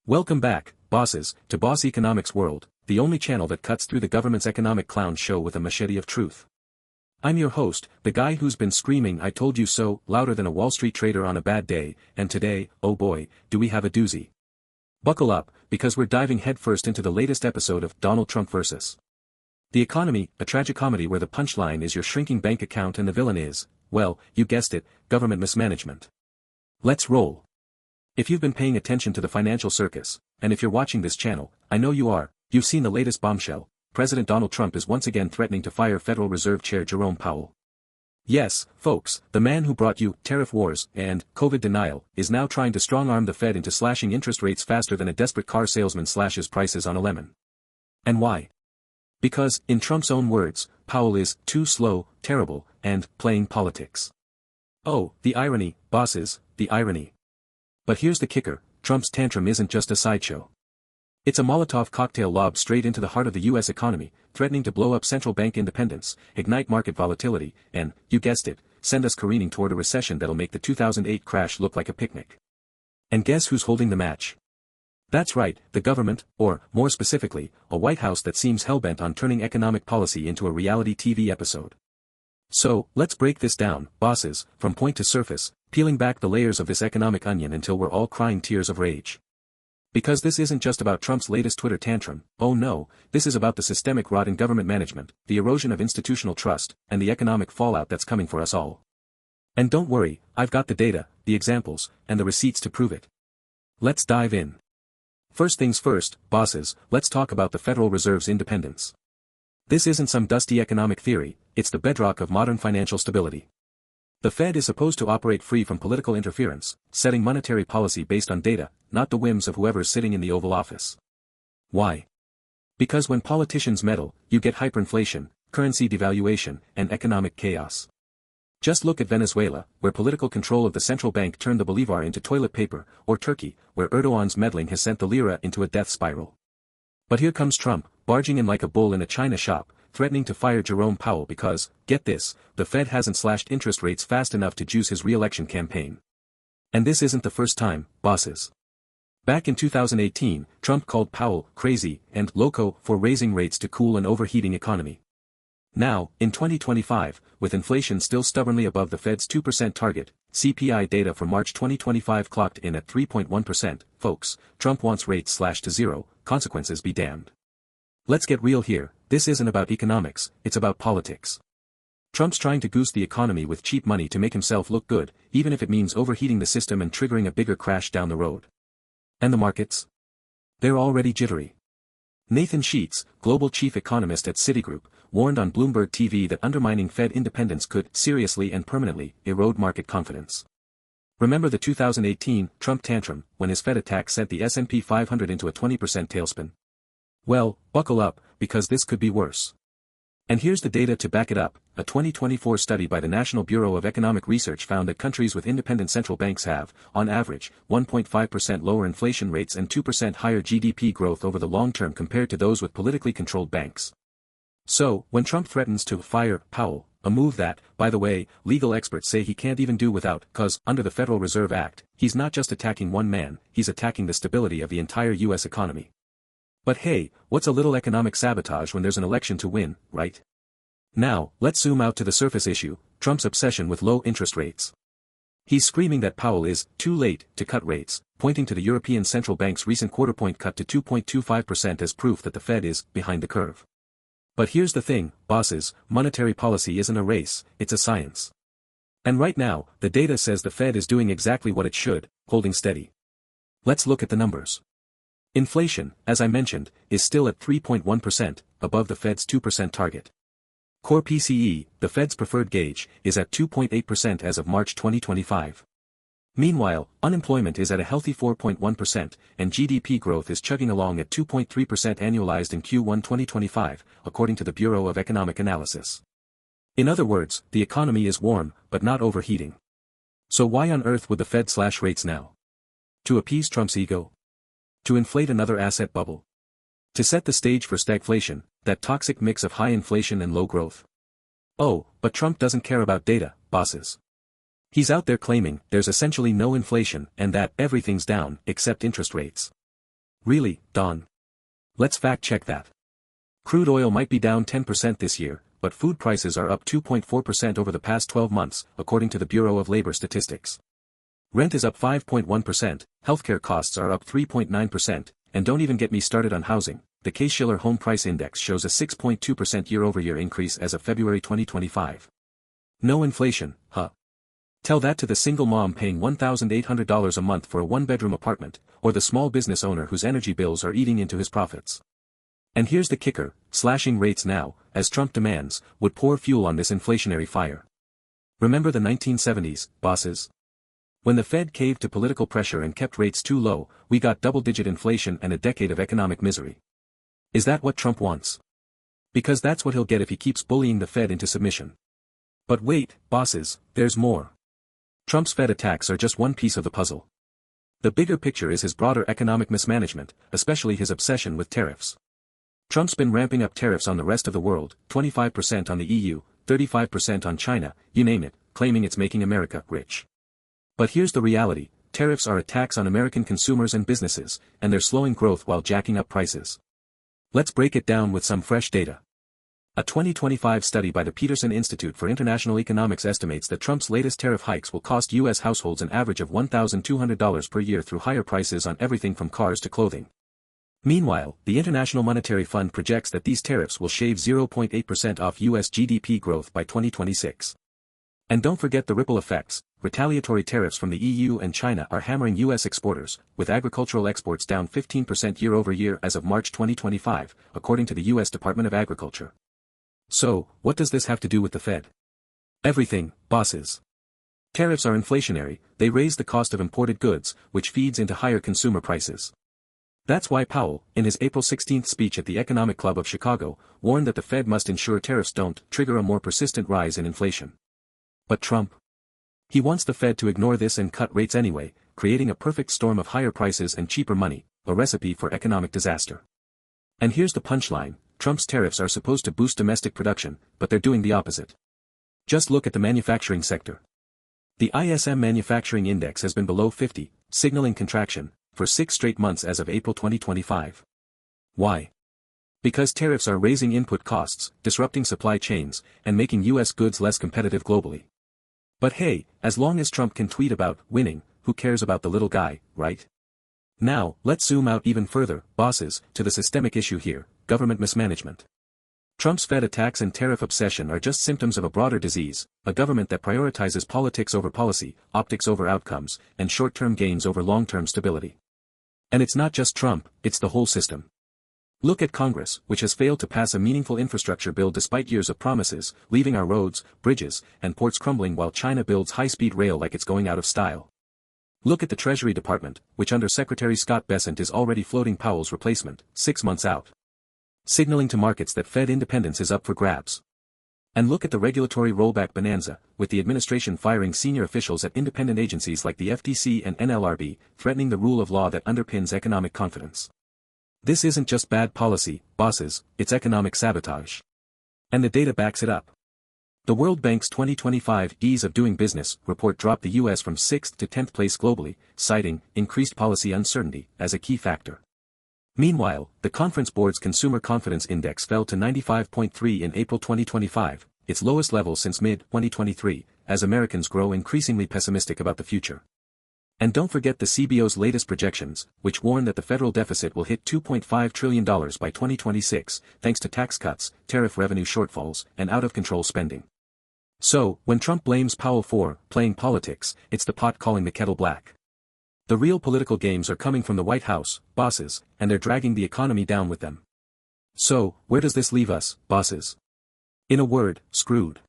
Welcome back, bosses, to Boss Economics World, the only channel that cuts through the government's economic clown show with a machete of truth. I'm your host, the guy who's been screaming "I told you so" louder than a Wall Street trader on a bad day, and today, oh boy, do we have a doozy. Buckle up, because we're diving headfirst into the latest episode of Donald Trump vs. The Economy, a tragicomedy where the punchline is your shrinking bank account and the villain is, well, you guessed it, government mismanagement. Let's roll. If you've been paying attention to the financial circus, and if you're watching this channel, I know you are, you've seen the latest bombshell. President Donald Trump is once again threatening to fire Federal Reserve Chair Jerome Powell. Yes, folks, the man who brought you tariff wars and COVID denial is now trying to strong-arm the Fed into slashing interest rates faster than a desperate car salesman slashes prices on a lemon. And why? Because, in Trump's own words, Powell is too slow, terrible, and playing politics. Oh, the irony, bosses, the irony. But here's the kicker, Trump's tantrum isn't just a sideshow. It's a Molotov cocktail lobbed straight into the heart of the U.S. economy, threatening to blow up central bank independence, ignite market volatility, and, you guessed it, send us careening toward a recession that'll make the 2008 crash look like a picnic. And guess who's holding the match? That's right, the government, or, more specifically, a White House that seems hellbent on turning economic policy into a reality TV episode. So, let's break this down, bosses, from point to surface, peeling back the layers of this economic onion until we're all crying tears of rage. Because this isn't just about Trump's latest Twitter tantrum, oh no, this is about the systemic rot in government management, the erosion of institutional trust, and the economic fallout that's coming for us all. And don't worry, I've got the data, the examples, and the receipts to prove it. Let's dive in. First things first, bosses, let's talk about the Federal Reserve's independence. This isn't some dusty economic theory, it's the bedrock of modern financial stability. The Fed is supposed to operate free from political interference, setting monetary policy based on data, not the whims of whoever's sitting in the Oval Office. Why? Because when politicians meddle, you get hyperinflation, currency devaluation, and economic chaos. Just look at Venezuela, where political control of the central bank turned the bolivar into toilet paper, or Turkey, where Erdogan's meddling has sent the lira into a death spiral. But here comes Trump, barging in like a bull in a china shop, threatening to fire Jerome Powell because, get this, the Fed hasn't slashed interest rates fast enough to juice his re-election campaign. And this isn't the first time, bosses. Back in 2018, Trump called Powell crazy and loco for raising rates to cool an overheating economy. Now, in 2025, with inflation still stubbornly above the Fed's 2% target, CPI data for March 2025 clocked in at 3.1%, folks, Trump wants rates slashed to zero, consequences be damned. Let's get real here, this isn't about economics, it's about politics. Trump's trying to goose the economy with cheap money to make himself look good, even if it means overheating the system and triggering a bigger crash down the road. And the markets? They're already jittery. Nathan Sheets, global chief economist at Citigroup, warned on Bloomberg TV that undermining Fed independence could seriously and permanently erode market confidence. Remember the 2018 Trump tantrum, when his Fed attack sent the S&P 500 into a 20% tailspin? Well, buckle up, because this could be worse. And here's the data to back it up. A 2024 study by the National Bureau of Economic Research found that countries with independent central banks have, on average, 1.5% lower inflation rates and 2% higher GDP growth over the long term compared to those with politically controlled banks. So, when Trump threatens to fire Powell, a move that, by the way, legal experts say he can't even do without, cause, under the Federal Reserve Act, he's not just attacking one man, he's attacking the stability of the entire U.S. economy. But hey, what's a little economic sabotage when there's an election to win, right? Now, let's zoom out to the surface issue, Trump's obsession with low interest rates. He's screaming that Powell is too late to cut rates, pointing to the European Central Bank's recent quarter-point cut to 2.25% as proof that the Fed is behind the curve. But here's the thing, bosses, monetary policy isn't a race, it's a science. And right now, the data says the Fed is doing exactly what it should, holding steady. Let's look at the numbers. Inflation, as I mentioned, is still at 3.1%, above the Fed's 2% target. Core PCE, the Fed's preferred gauge, is at 2.8% as of March 2025. Meanwhile, unemployment is at a healthy 4.1%, and GDP growth is chugging along at 2.3% annualized in Q1 2025, according to the Bureau of Economic Analysis. In other words, the economy is warm, but not overheating. So why on earth would the Fed slash rates now? To appease Trump's ego? To inflate another asset bubble? To set the stage for stagflation, that toxic mix of high inflation and low growth? Oh, but Trump doesn't care about data, bosses. He's out there claiming there's essentially no inflation and that everything's down except interest rates. Really, Don? Let's fact check that. Crude oil might be down 10% this year, but food prices are up 2.4% over the past 12 months, according to the Bureau of Labor Statistics. Rent is up 5.1%, healthcare costs are up 3.9%, and don't even get me started on housing. The Case-Shiller Home Price Index shows a 6.2% year-over-year increase as of February 2025. No inflation, huh? Tell that to the single mom paying $1,800 a month for a one-bedroom apartment, or the small business owner whose energy bills are eating into his profits. And here's the kicker, slashing rates now, as Trump demands, would pour fuel on this inflationary fire. Remember the 1970s, bosses? When the Fed caved to political pressure and kept rates too low, we got double-digit inflation and a decade of economic misery. Is that what Trump wants? Because that's what he'll get if he keeps bullying the Fed into submission. But wait, bosses, there's more. Trump's Fed attacks are just one piece of the puzzle. The bigger picture is his broader economic mismanagement, especially his obsession with tariffs. Trump's been ramping up tariffs on the rest of the world, 25% on the EU, 35% on China, you name it, claiming it's making America rich. But here's the reality, tariffs are a tax on American consumers and businesses, and they're slowing growth while jacking up prices. Let's break it down with some fresh data. A 2025 study by the Peterson Institute for International Economics estimates that Trump's latest tariff hikes will cost U.S. households an average of $1,200 per year through higher prices on everything from cars to clothing. Meanwhile, the International Monetary Fund projects that these tariffs will shave 0.8% off U.S. GDP growth by 2026. And don't forget the ripple effects, retaliatory tariffs from the EU and China are hammering U.S. exporters, with agricultural exports down 15% year-over-year as of March 2025, according to the U.S. Department of Agriculture. So, what does this have to do with the Fed? Everything, bosses. Tariffs are inflationary, they raise the cost of imported goods, which feeds into higher consumer prices. That's why Powell, in his April 16 speech at the Economic Club of Chicago, warned that the Fed must ensure tariffs don't trigger a more persistent rise in inflation. But Trump? He wants the Fed to ignore this and cut rates anyway, creating a perfect storm of higher prices and cheaper money, a recipe for economic disaster. And here's the punchline, Trump's tariffs are supposed to boost domestic production, but they're doing the opposite. Just look at the manufacturing sector. The ISM Manufacturing Index has been below 50, signaling contraction, for 6 straight months as of April 2025. Why? Because tariffs are raising input costs, disrupting supply chains, and making U.S. goods less competitive globally. But hey, as long as Trump can tweet about winning, who cares about the little guy, right? Now, let's zoom out even further, bosses, to the systemic issue here, government mismanagement. Trump's Fed attacks and tariff obsession are just symptoms of a broader disease, a government that prioritizes politics over policy, optics over outcomes, and short-term gains over long-term stability. And it's not just Trump, it's the whole system. Look at Congress, which has failed to pass a meaningful infrastructure bill despite years of promises, leaving our roads, bridges, and ports crumbling while China builds high-speed rail like it's going out of style. Look at the Treasury Department, which under Secretary Scott Bessent is already floating Powell's replacement, 6 months out, signaling to markets that Fed independence is up for grabs. And look at the regulatory rollback bonanza, with the administration firing senior officials at independent agencies like the FTC and NLRB, threatening the rule of law that underpins economic confidence. This isn't just bad policy, bosses, it's economic sabotage. And the data backs it up. The World Bank's 2025 Ease of Doing Business report dropped the U.S. from 6th to 10th place globally, citing increased policy uncertainty as a key factor. Meanwhile, the Conference Board's Consumer Confidence Index fell to 95.3 in April 2025, its lowest level since mid-2023, as Americans grow increasingly pessimistic about the future. And don't forget the CBO's latest projections, which warn that the federal deficit will hit $2.5 trillion by 2026, thanks to tax cuts, tariff revenue shortfalls, and out-of-control spending. So, when Trump blames Powell for playing politics, it's the pot calling the kettle black. The real political games are coming from the White House, bosses, and they're dragging the economy down with them. So, where does this leave us, bosses? In a word, screwed.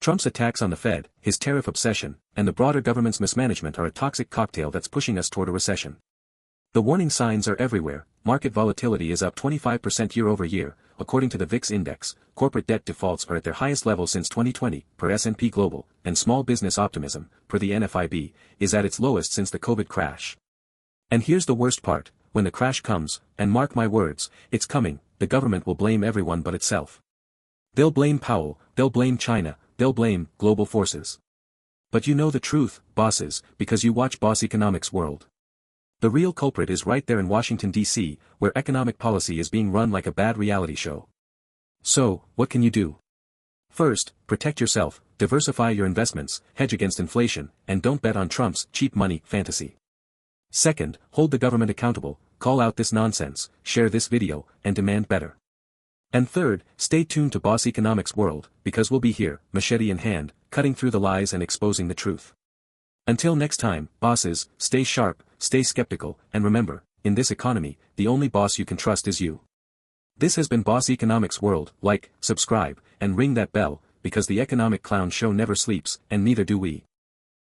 Trump's attacks on the Fed, his tariff obsession, and the broader government's mismanagement are a toxic cocktail that's pushing us toward a recession. The warning signs are everywhere, market volatility is up 25% year-over-year, according to the VIX index, corporate debt defaults are at their highest level since 2020, per S&P Global, and small business optimism, per the NFIB, is at its lowest since the COVID crash. And here's the worst part, when the crash comes, and mark my words, it's coming, the government will blame everyone but itself. They'll blame Powell, they'll blame China, they'll blame global forces. But you know the truth, bosses, because you watch Boss Economics World. The real culprit is right there in Washington, D.C., where economic policy is being run like a bad reality show. So, what can you do? First, protect yourself, diversify your investments, hedge against inflation, and don't bet on Trump's cheap money fantasy. Second, hold the government accountable, call out this nonsense, share this video, and demand better. And third, stay tuned to Boss Economics World, because we'll be here, machete in hand, cutting through the lies and exposing the truth. Until next time, bosses, stay sharp, stay skeptical, and remember, in this economy, the only boss you can trust is you. This has been Boss Economics World. Like, subscribe, and ring that bell, because the economic clown show never sleeps, and neither do we.